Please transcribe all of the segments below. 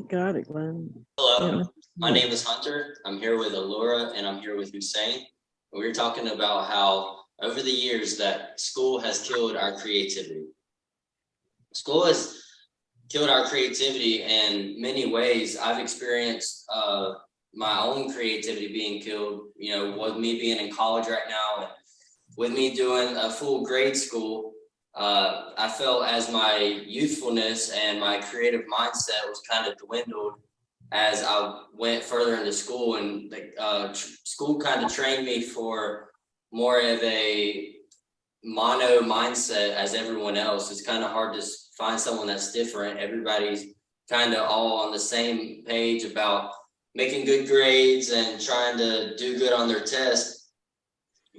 Got it, Glenn. Hello, Yeah. my name is Hunter. I'm here with Allura and I'm here with Hussein. We're talking about how over the years that school has killed our creativity. School has killed our creativity in many ways. I've experienced my own creativity being killed, with me being in college right now and with me doing a full grade school. I felt as my youthfulness and my creative mindset was kind of dwindled as I went further into school, and school kind of trained me for more of a mono mindset as everyone else. It's kind of hard to find someone that's different. Everybody's kind of all on the same page about making good grades and trying to do good on their test.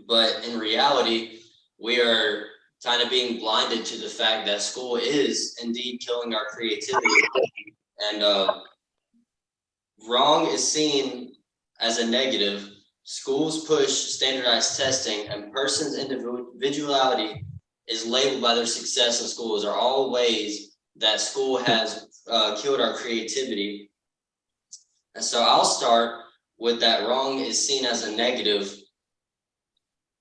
But in reality, we are kind of being blinded to the fact that school is indeed killing our creativity. And wrong is seen as a negative. Schools push standardized testing, and person's individuality is labeled by their success in schools are all ways that school has killed our creativity. And so I'll start with that wrong is seen as a negative,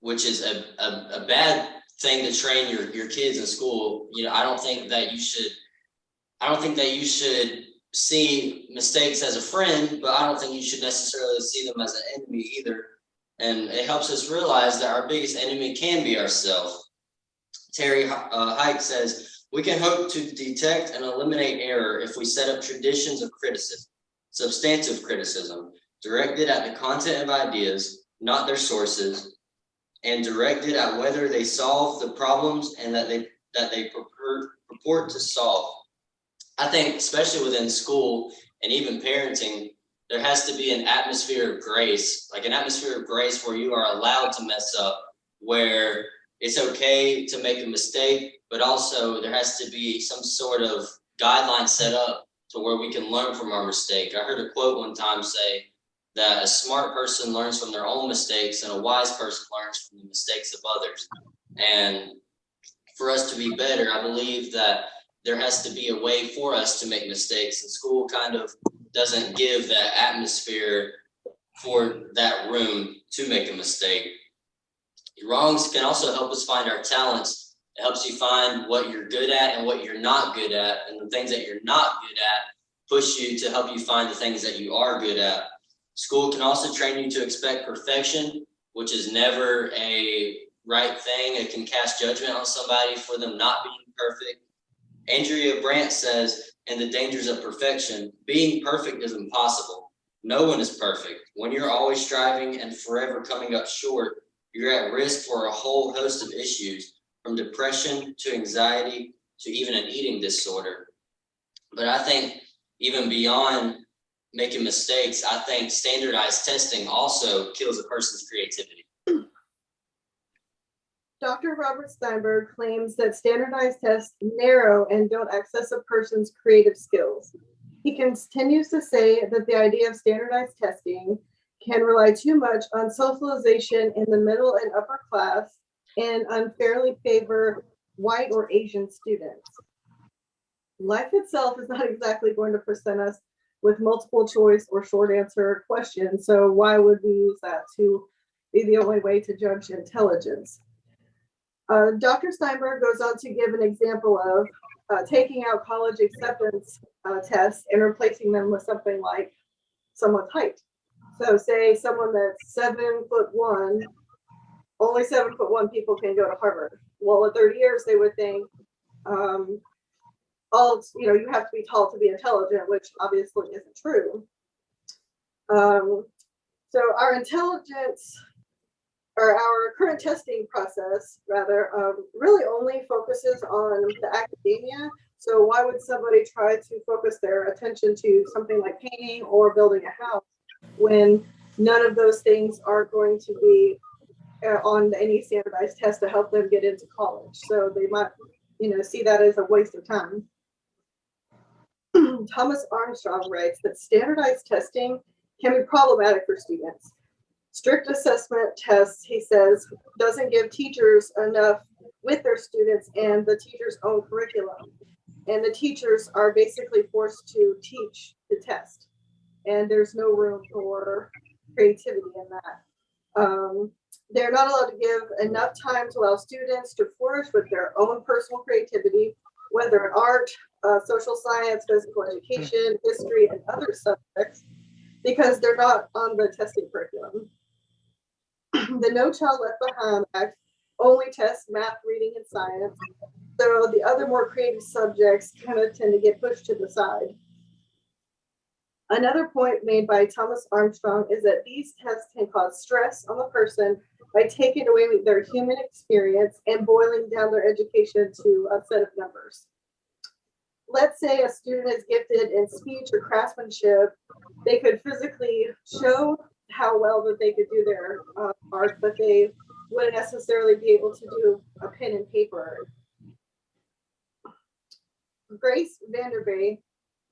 which is a bad thing to train your kids in school. I don't think that you should see mistakes as a friend, but I don't think you should necessarily see them as an enemy either. And it helps us realize that our biggest enemy can be ourselves. Terry Hike says, we can hope to detect and eliminate error if we set up traditions of criticism, substantive criticism, directed at the content of ideas, not their sources, and directed at whether they solve the problems and that they purport to solve. I think, especially within school and even parenting, there has to be an atmosphere of grace, like an atmosphere of grace where you are allowed to mess up, where it's okay to make a mistake, but also there has to be some sort of guideline set up to where we can learn from our mistake. I heard a quote one time say that a smart person learns from their own mistakes and a wise person learns from the mistakes of others. And for us to be better, I believe that there has to be a way for us to make mistakes, and school kind of doesn't give that atmosphere for that room to make a mistake. Wrongs can also help us find our talents. It helps you find what you're good at and what you're not good at, and the things that you're not good at push you to help you find the things that you are good at. School can also train you to expect perfection, which is never a right thing. It can cast judgment on somebody for them not being perfect. Andrea Brandt says, in The Dangers of Perfection, being perfect is impossible. No one is perfect. When you're always striving and forever coming up short, you're at risk for a whole host of issues, from depression to anxiety to even an eating disorder. But I think even beyond making mistakes, I think standardized testing also kills a person's creativity. Dr. Robert Steinberg claims that standardized tests narrow and don't access a person's creative skills. He continues to say that the idea of standardized testing can rely too much on socialization in the middle and upper class and unfairly favor white or Asian students. Life itself is not exactly going to present us with multiple choice or short answer questions, so why would we use that to be the only way to judge intelligence? Dr. Steinberg goes on to give an example of taking out college acceptance tests and replacing them with something like someone's height. So say someone that's 7'1", only 7'1" people can go to Harvard. Well, in 30 years, they would think you have to be tall to be intelligent, which obviously isn't true. So our intelligence, or our current testing process, rather, really only focuses on the academia. So why would somebody try to focus their attention to something like painting or building a house when none of those things are going to be on any standardized test to help them get into college? So they might, see that as a waste of time. Thomas Armstrong writes that standardized testing can be problematic for students. Strict assessment tests, he says, doesn't give teachers enough with their students and the teacher's own curriculum. and the teachers are basically forced to teach the test, and there's no room for creativity in that. They're not allowed to give enough time to allow students to flourish with their own personal creativity, whether in art, social science, physical education, history, and other subjects, because they're not on the testing curriculum. The No Child Left Behind Act only tests math, reading, and science, so the other more creative subjects kind of tend to get pushed to the side. Another point made by Thomas Armstrong is that these tests can cause stress on the person by taking away their human experience and boiling down their education to a set of numbers. Let's say a student is gifted in speech or craftsmanship, they could physically show how well that they could do their art, but they wouldn't necessarily be able to do a pen and paper. Grace Vandervey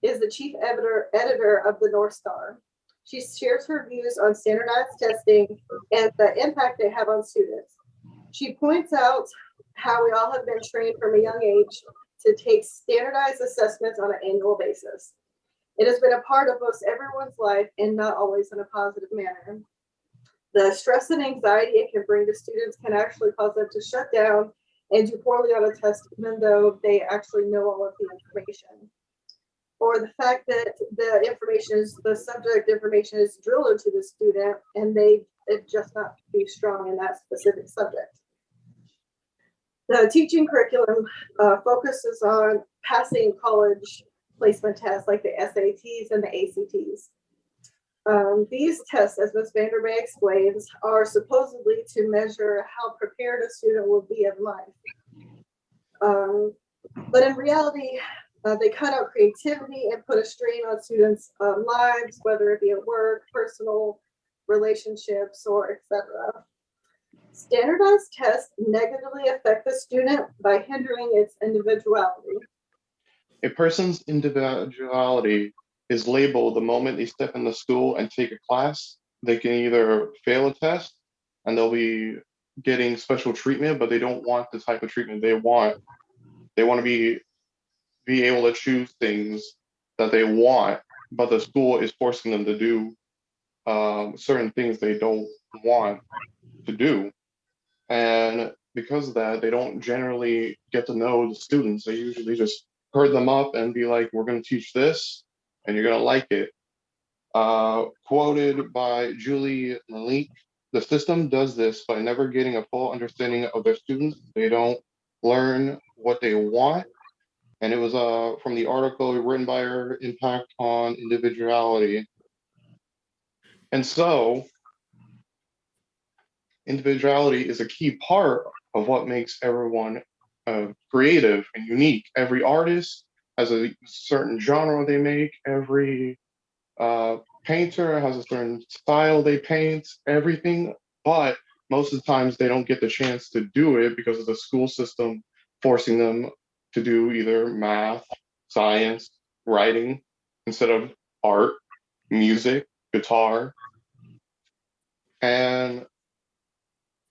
is the chief editor of the North Star. She shares her views on standardized testing and the impact they have on students. She points out how we all have been trained from a young age to take standardized assessments on an annual basis. It has been a part of most everyone's life and not always in a positive manner. The stress and anxiety it can bring to students can actually cause them to shut down and do poorly on a test, even though they actually know all of the information. Or the fact that the subject information is drilled into the student and they just not be strong in that specific subject. The teaching curriculum focuses on passing college placement tests like the SATs and the ACTs. These tests, as Ms. Vandermeer explains, are supposedly to measure how prepared a student will be in life. But in reality, they cut out creativity and put a strain on students' lives, whether it be at work, personal relationships, or etc. Standardized tests negatively affect the student by hindering its individuality. A person's individuality is labeled the moment they step in the school and take a class. They can either fail a test and they'll be getting special treatment, but they don't want the type of treatment they want. They want to be able to choose things that they want, but the school is forcing them to do certain things they don't want to do. And because of that, they don't generally get to know the students. They usually just herd them up and be like, we're going to teach this and you're going to like it. Quoted by Julie Malik, the system does this by never getting a full understanding of their students. They don't learn what they want. And it was from the article written by her, Impact on Individuality. And so individuality is a key part of what makes everyone creative and unique. Every artist has a certain genre they make. Every painter has a certain style they paint, everything. But most of the times they don't get the chance to do it because of the school system forcing them to do either math, science, writing, instead of art, music, guitar. And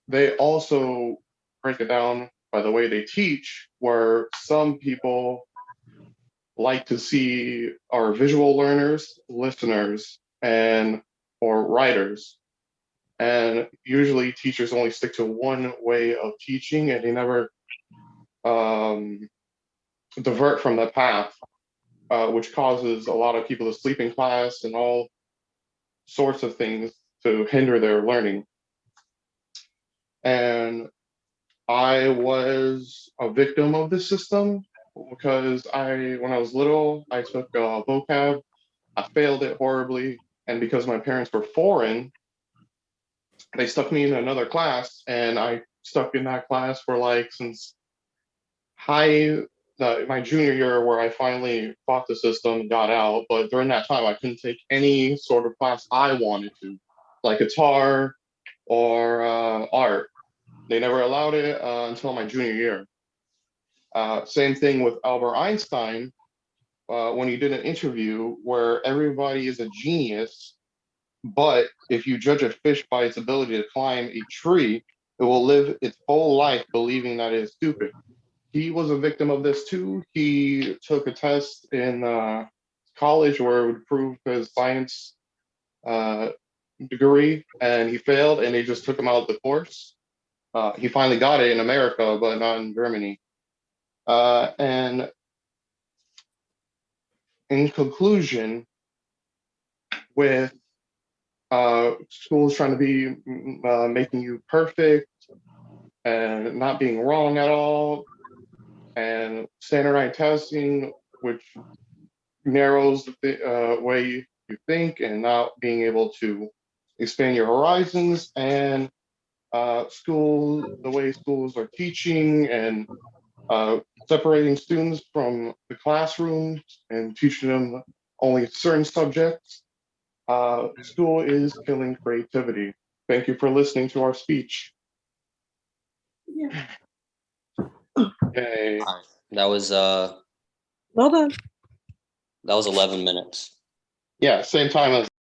they also break it down by the way they teach, where some people like to see our visual learners, listeners, and or writers. And usually teachers only stick to one way of teaching and they never divert from the path, which causes a lot of people to sleep in class and all sorts of things to hinder their learning. And I was a victim of this system because when I was little, I took vocab. I failed it horribly. And because my parents were foreign, they stuck me in another class. And I stuck in that class for since my junior year, where I finally fought the system and got out. But during that time, I couldn't take any sort of class I wanted to, like guitar or art. They never allowed it until my junior year. Same thing with Albert Einstein when he did an interview where everybody is a genius, but if you judge a fish by its ability to climb a tree, it will live its whole life believing that it is stupid. he was a victim of this too. He took a test in college where it would prove his science degree, and he failed, and they just took him out of the course. He finally got it in America, but not in Germany. And in conclusion, with schools trying to be making you perfect and not being wrong at all, and standardized testing, which narrows the way you think and not being able to expand your horizons, and the way schools are teaching and separating students from the classrooms and teaching them only certain subjects. School is killing creativity. Thank you for listening to our speech. Yeah. Okay. That was Well done. 11 minutes. Yeah, same time as